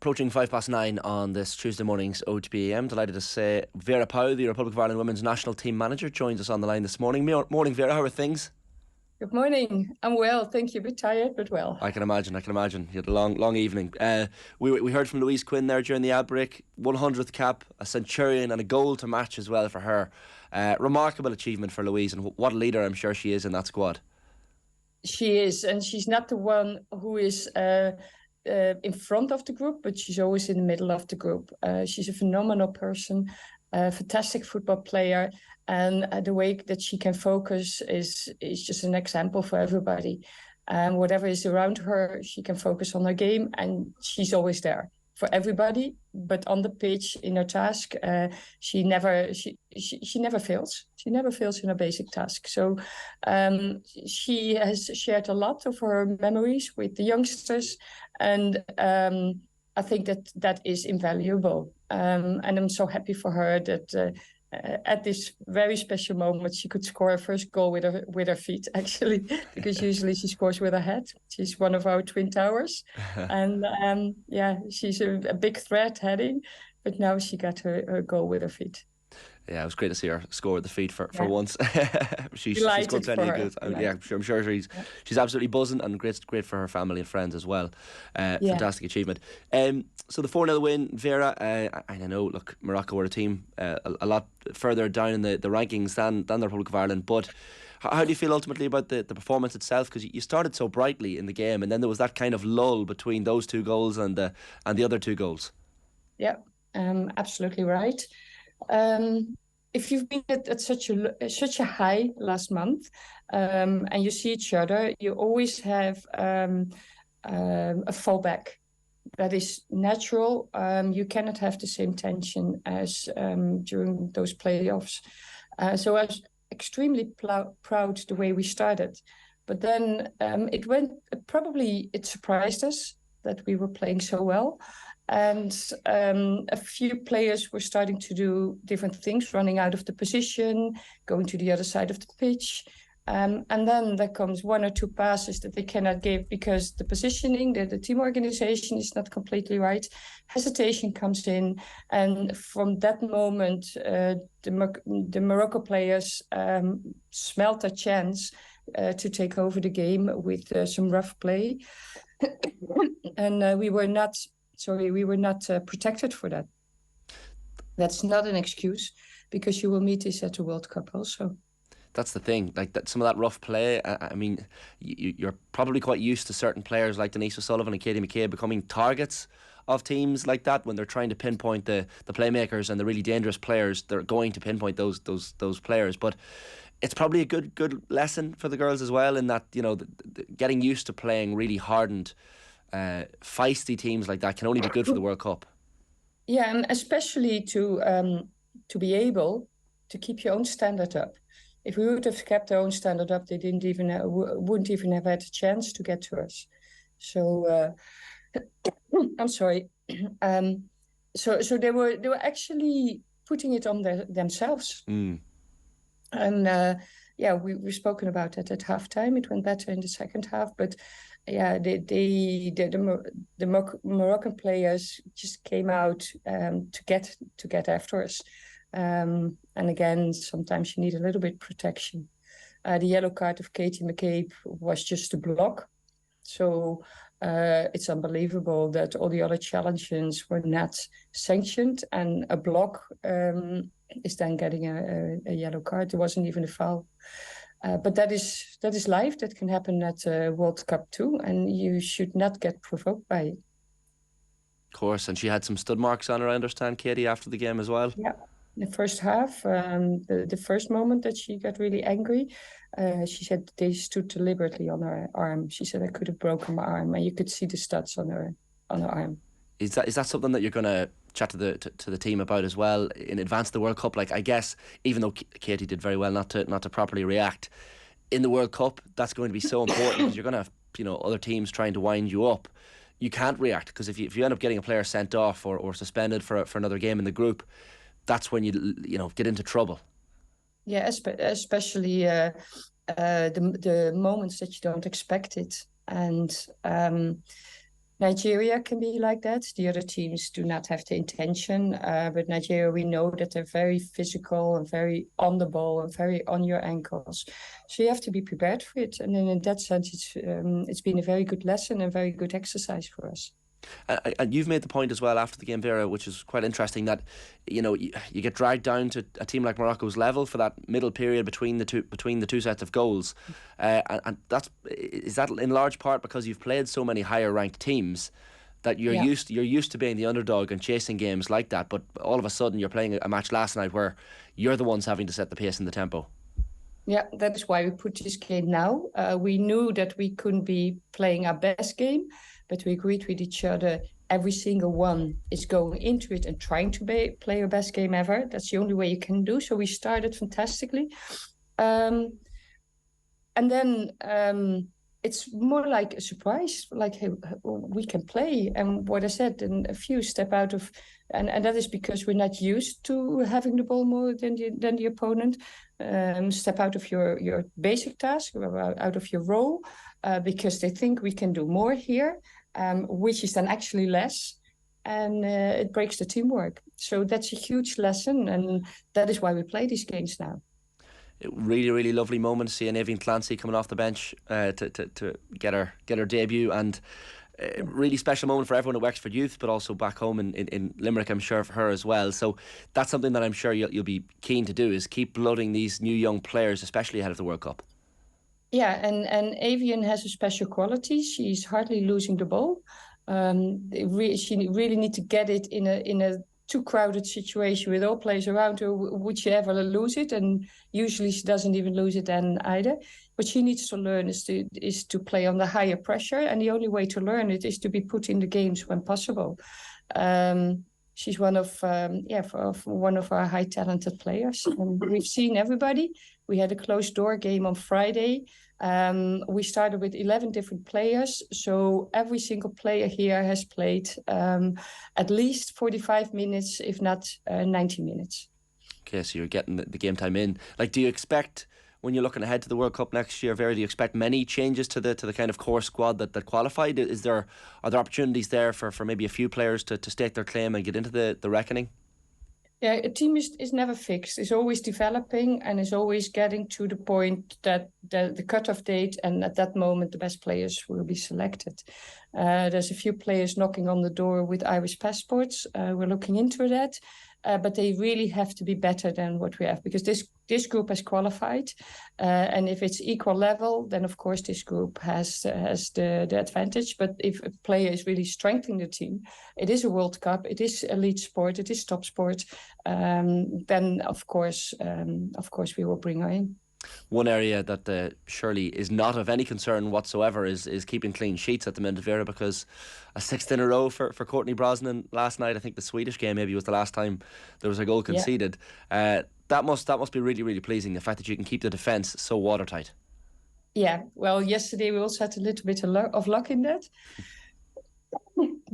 Approaching 9:05 on this Tuesday morning's OTB AM. Delighted to say Vera Pauw, the Republic of Ireland Women's National Team Manager, joins us on the line this morning. Morning, Vera. How are things? Good morning. I'm well, thank you. A bit tired, but well. I can imagine. You had a long evening. We heard from Louise Quinn there during the ad break. 100th cap, a centurion and a goal to match as well for her. Remarkable achievement for Louise, and what a leader I'm sure she is in that squad. She is, and she's not the one who is in front of the group, but she's always in the middle of the group. She's a phenomenal person, a fantastic football player, and the way that she can focus is just an example for everybody. Whatever is around her, she can focus on her game, and she's always there for everybody. But on the pitch, in her task, she never fails. She never fails in her basic task. So she has shared a lot of her memories with the youngsters, and I think that is invaluable. And I'm so happy for her that at this very special moment she could score her first goal with her feet, actually, because usually she scores with her head. She's one of our twin towers, and she's a big threat heading, but now she got her goal with her feet. Yeah, it was great to see her score with the feet for once. She's scored plenty of goals. I'm sure she's absolutely buzzing, and great for her family and friends as well. Fantastic achievement. So the 4-0 win, Vera. I know, look, Morocco were a team a lot further down in the rankings than the Republic of Ireland. But how do you feel ultimately about the performance itself? Because you started so brightly in the game, and then there was that kind of lull between those two goals and the other two goals. Yeah, absolutely right. If you've been at such a high last month, and you see each other, you always have a fallback. That is natural. You cannot have the same tension as during those playoffs. So I was extremely proud the way we started. But then it surprised us that we were playing so well. And a few players were starting to do different things, running out of the position, going to the other side of the pitch. And then there comes one or two passes that they cannot give because the positioning, the team organization is not completely right. Hesitation comes in. And from that moment, the Morocco players smelt a chance to take over the game with some rough play. And we were not protected for that. That's not an excuse, because you will meet this at the World Cup also. That's the thing, like that. Some of that rough play. I mean, you're probably quite used to certain players like Denise O'Sullivan and Katie McCabe becoming targets of teams like that when they're trying to pinpoint the playmakers and the really dangerous players. They're going to pinpoint those players, but it's probably a good lesson for the girls as well, in that, you know, getting used to playing really hardened, feisty teams like that can only be good for the World Cup. Yeah, and especially to be able to keep your own standard up. If we would have kept our own standard up, they wouldn't even have had a chance to get to us. So I'm sorry. So they were actually putting it on themselves. And we've spoken about that at halftime. It went better in the second half, but yeah, the Moroccan players just came out to get after us. And again, sometimes you need a little bit of protection. The yellow card of Katie McCabe was just a block. So it's unbelievable that all the other challenges were not sanctioned, and a block is then getting a yellow card. There wasn't even a foul. But that is life. That can happen at World Cup too, and you should not get provoked by it. Of course, and she had some stud marks on her, I understand, Katie, after the game as well. Yeah. In the first half, the first moment that she got really angry, she said they stood deliberately on her arm. She said, I could have broken my arm, and you could see the studs on her arm. Is that something that you're going to chat to the team about as well in advance of the World Cup? Like, I guess even though Katie did very well not to properly react in the World Cup, that's going to be so important, because you're going to have, you know, other teams trying to wind you up. You can't react, because if you end up getting a player sent off or suspended for another game in the group, that's when you know, get into trouble. Yeah, especially the moments that you don't expect it. And Nigeria can be like that. The other teams do not have the intention, but Nigeria, we know that they're very physical and very on the ball and very on your ankles. So you have to be prepared for it. And then in that sense, it's been a very good lesson and very good exercise for us. And you've made the point as well after the game, Vera, which is quite interesting, that you get dragged down to a team like Morocco's level for that middle period between the two sets of goals, and is that in large part because you've played so many higher ranked teams that you're used to being the underdog and chasing games like that, but all of a sudden you're playing a match last night where you're the ones having to set the pace and the tempo. Yeah, that is why we put this game now. We knew that we couldn't be playing our best game, but we agreed with each other. Every single one is going into it and trying to play your best game ever. That's the only way you can do. So we started fantastically. And then it's more like a surprise, like, hey, we can play. And what I said, and a few step out of, and that is because we're not used to having the ball more than the opponent. Step out of your basic task, out of your role, because they think we can do more here, which is then actually less. And it breaks the teamwork. So that's a huge lesson. And that is why we play these games now. Really, really lovely moment seeing Aoibhinn Clancy coming off the bench to get her debut, and really special moment for everyone at Wexford Youth, but also back home in Limerick, I'm sure, for her as well. So that's something that I'm sure you'll be keen to do, is keep blooding these new young players, especially ahead of the World Cup. Yeah, and Aoibhinn has a special quality. She's hardly losing the ball. She really need to get it in a too crowded situation with all players around her. Would she ever lose it? And usually she doesn't even lose it then either. What she needs to learn is to play under higher pressure, and the only way to learn it is to be put in the games when possible. She's one of our high talented players, and we've seen everybody. We had a closed door game on Friday. We started with 11 different players, so every single player here has played at least 45 minutes, if not 90 minutes. Okay, so you're getting the game time in. Like, do you expect, when you're looking ahead to the World Cup next year, Vera, do you expect many changes to the kind of core squad that qualified? Are there opportunities there for maybe a few players to stake their claim and get into the reckoning? Yeah, a team is never fixed. It's always developing and is always getting to the point that the cutoff date, and at that moment the best players will be selected. There's a few players knocking on the door with Irish passports. We're looking into that. But they really have to be better than what we have, because this group has qualified, and if it's equal level, then of course this group has the advantage. But if a player is really strengthening the team, it is a World Cup, it is elite sport, it is top sport, then of course we will bring her in. One area that surely is not of any concern whatsoever is keeping clean sheets at the minute, Vera, because a sixth in a row for Courtney Brosnan last night. I think the Swedish game maybe was the last time there was a goal conceded. Yeah. That must be really, really pleasing, the fact that you can keep the defence so watertight. Yeah, well, yesterday we also had a little bit of luck in that.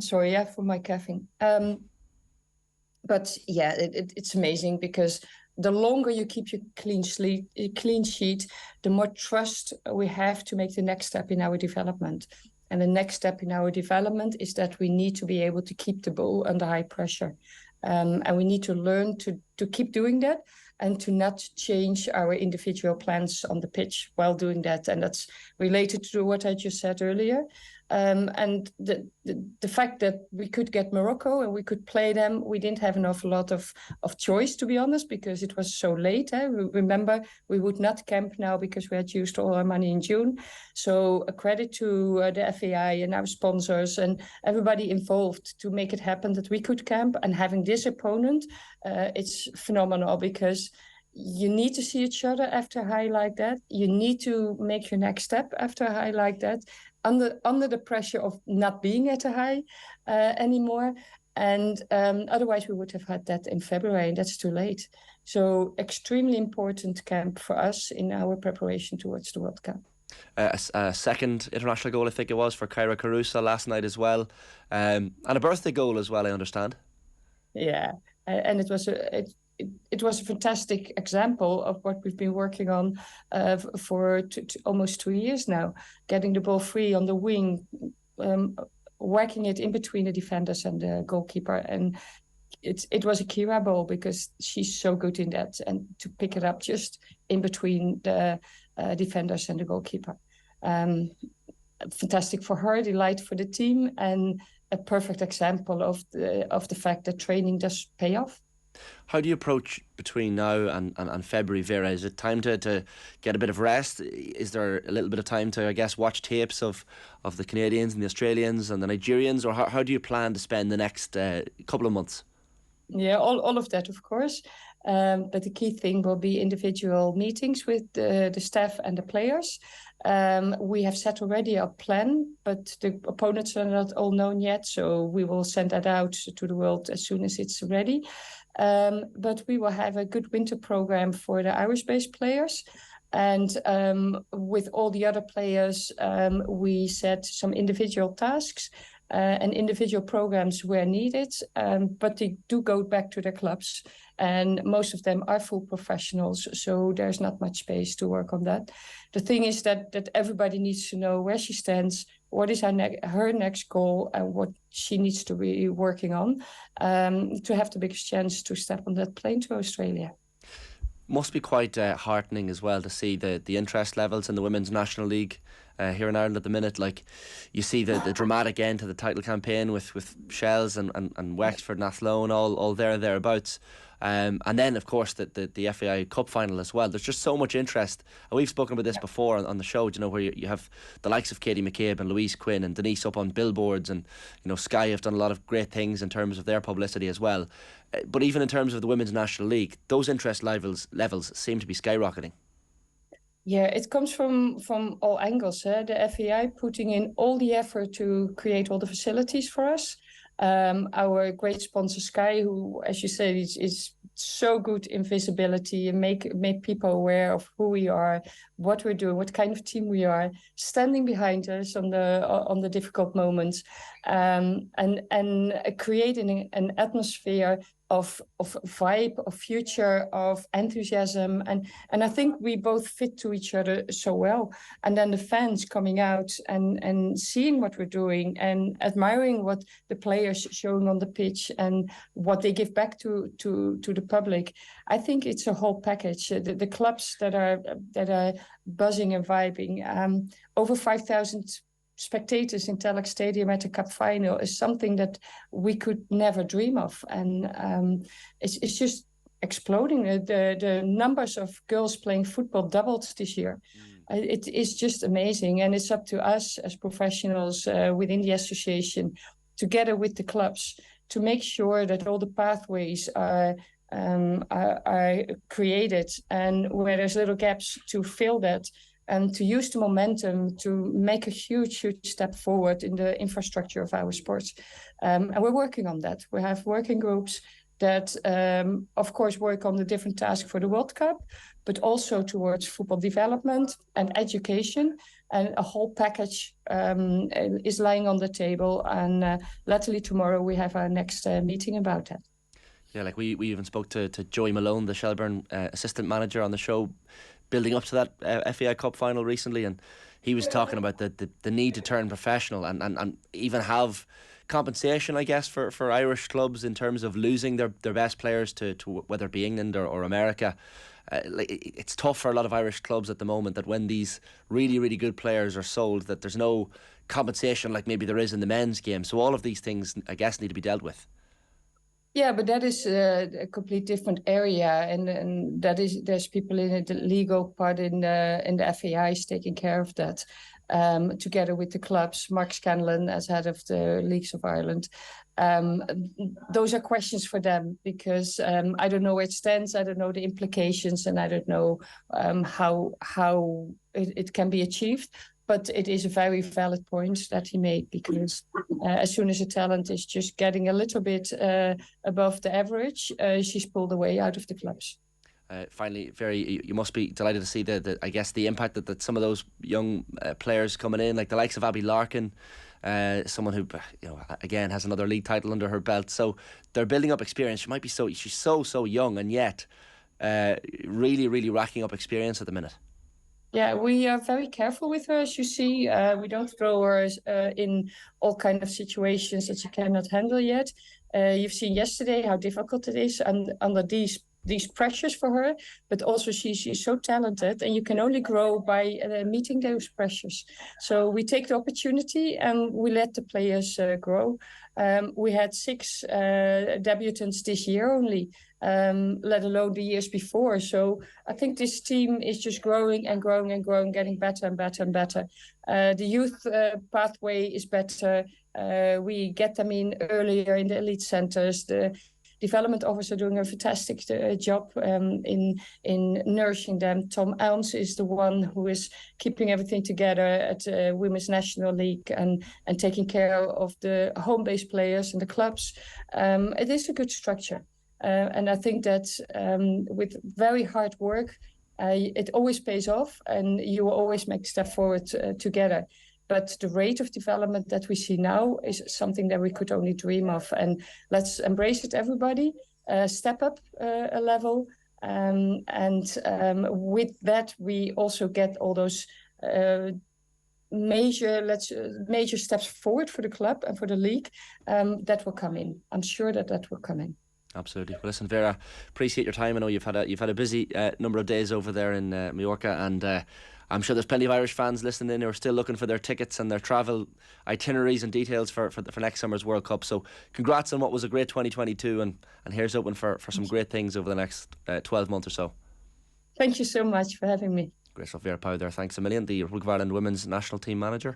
Sorry, for my caffeine. But yeah, it's amazing, because the longer you keep your clean sheet, the more trust we have to make the next step in our development. And the next step in our development is that we need to be able to keep the ball under high pressure. And we need to learn to keep doing that, and to not change our individual plans on the pitch while doing that. And that's related to what I just said earlier. And the fact that we could get Morocco and we could play them, we didn't have an awful lot of choice, to be honest, because it was so late. Remember, we would not camp now because we had used all our money in June. So a credit to the FAI and our sponsors and everybody involved to make it happen that we could camp. And having this opponent, it's phenomenal, because you need to see each other after a high like that. You need to make your next step after a high like that, under the pressure of not being at a high anymore. And otherwise we would have had that in February, and that's too late. So extremely important camp for us in our preparation towards the World Cup. A second international goal, I think it was, for Kyra Carusa last night as well, and a birthday goal as well, I understand. Yeah, and it was a fantastic example of what we've been working on for almost 2 years now, getting the ball free on the wing, whacking it in between the defenders and the goalkeeper. And it was a Kira ball because she's so good in that, and to pick it up just in between the defenders and the goalkeeper. Fantastic for her, delight for the team, and a perfect example of the fact that training does pay off. How do you approach between now and February, Vera? Is it time to get a bit of rest? Is there a little bit of time to, I guess, watch tapes of the Canadians and the Australians and the Nigerians? Or how do you plan to spend the next couple of months? Yeah, all of that, of course. But the key thing will be individual meetings with the staff and the players. We have set already a plan, but the opponents are not all known yet. So we will send that out to the world as soon as it's ready. But we will have a good winter program for the Irish-based players. And with all the other players, we set some individual tasks and individual programs where needed, but they do go back to their clubs, and most of them are full professionals, so there's not much space to work on that. The thing is that everybody needs to know where she stands, what is her next goal, and what she needs to be working on to have the biggest chance to step on that plane to Australia. Must be quite heartening as well to see the interest levels in the Women's National League here in Ireland at the minute. Like, you see the dramatic end to the title campaign with Shells and Wexford and Athlone all there and thereabouts. And then, of course, the FAI Cup final as well. There's just so much interest. And we've spoken about this before on the show, where you have the likes of Katie McCabe and Louise Quinn and Denise up on billboards, and Sky have done a lot of great things in terms of their publicity as well. But even in terms of the Women's National League, those interest levels seem to be skyrocketing. Yeah, it comes from all angles. The FAI putting in all the effort to create all the facilities for us. Our great sponsor Sky, who, as you said, is so good in visibility and make people aware of who we are, what we're doing, what kind of team we are, standing behind us on the difficult moments, and creating an atmosphere of vibe, of future, of enthusiasm, and I think we both fit to each other so well. And then the fans coming out and seeing what we're doing and admiring what the players showing on the pitch and what they give back to the public. I think it's a whole package. The clubs that are buzzing and vibing, over 5,000 spectators in Telex Stadium at the Cup final is something that we could never dream of, and it's just exploding. The numbers of girls playing football doubled this year. It is just amazing, and it's up to us as professionals within the association, together with the clubs, to make sure that all the pathways are created, and where there's little gaps to fill that, and to use the momentum to make a huge step forward in the infrastructure of our sports. And we're working on that. We have working groups that, of course, work on the different tasks for the World Cup, but also towards football development and education. And a whole package is lying on the table. And latterly tomorrow, we have our next meeting about that. Yeah, like we even spoke to Joey Malone, the Shelburne assistant manager, on the show, building up to that FAI Cup final recently, and he was talking about the need to turn professional and even have compensation, I guess, for Irish clubs in terms of losing their best players to whether it be England or America. It's tough for a lot of Irish clubs at the moment that when these really, really good players are sold, that there's no compensation like maybe there is in the men's game. So all of these things, I guess, need to be dealt with. Yeah, but that is a complete different area, and there's people in the legal part in the FAIs taking care of that, together with the clubs. Mark Scanlon as head of the Leagues of Ireland. Those are questions for them, because I don't know where it stands, I don't know the implications, and I don't know how it can be achieved. But it is a very valid point that he made, because as soon as a talent is just getting a little bit above the average, she's pulled away out of the clubs. Finally, you must be delighted to see I guess the impact that some of those young players coming in, like the likes of Abby Larkin, someone who again has another league title under her belt. So they're building up experience. She's so young, and yet really racking up experience at the minute. Yeah, we are very careful with her, as you see. We don't throw her in all kind of situations that she cannot handle yet. You've seen yesterday how difficult it is under these pressures for her, but also she's so talented, and you can only grow by meeting those pressures. So we take the opportunity and we let the players grow. We had 6 debutants this year only, let alone the years before. So I think this team is just growing and growing and growing, getting better and better and better. The youth pathway is better. We get them in earlier in the elite centers. The development officer doing a fantastic job in nourishing them. Tom Elms is the one who is keeping everything together at Women's National League and taking care of the home-based players and the clubs. It is a good structure. And I think that with very hard work, it always pays off, and you will always make a step forward together. But the rate of development that we see now is something that we could only dream of. And let's embrace it, everybody. Step up a level. And with that, we also get all those major steps forward for the club and for the league that will come in. I'm sure that will come in. Absolutely. Well, listen, Vera, appreciate your time. I know you've had a busy number of days over there in Mallorca, and I'm sure there's plenty of Irish fans listening in who are still looking for their tickets and their travel itineraries and details for next summer's World Cup. So congrats on what was a great 2022, and here's hoping for some great things over the next 12 months or so. Thank you so much for having me. Great stuff, Vera Pauw there. Thanks a million. The Republic of Ireland Women's National Team Manager.